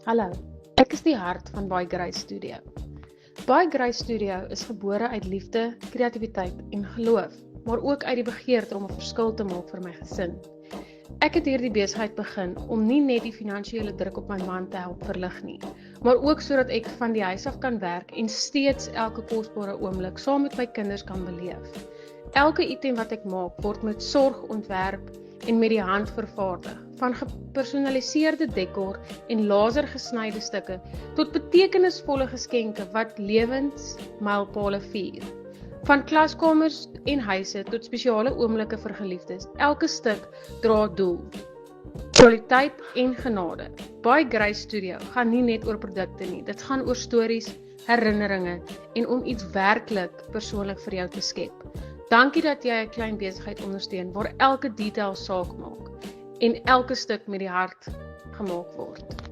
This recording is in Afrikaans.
Hallo, ek is die hart van By Grace Studio. By Grace Studio is gebore uit liefde, kreatiwiteit en geloof, maar ook uit die begeerte om 'n verskil te maak vir my gesin. Ek het hierdie besigheid begin om nie net die finansiële druk op my man te help verlig nie, maar ook sodat ek van die huis af kan werk en steeds elke kosbare oomblik saam met my kinders kan beleef. Elke item wat ek maak word met sorg ontwerp en met die hand vervaardig, van gepersonaliseerde dekor en lasergesnyde stukke tot betekenisvolle geskenke wat lewensmylpale vier. Van klaskamers en huise tot spesiale oomblikke vir geliefdes, elke stuk dra doel, kwaliteit en genade. By Grace Studio gaan nie net oor produkte nie, dit gaan oor stories, herinneringe en om iets werklik persoonlik vir jou te skep. Dankie dat jy 'n klein besigheid ondersteun waar elke detail saak maak en elke stuk met die hart gemaak word.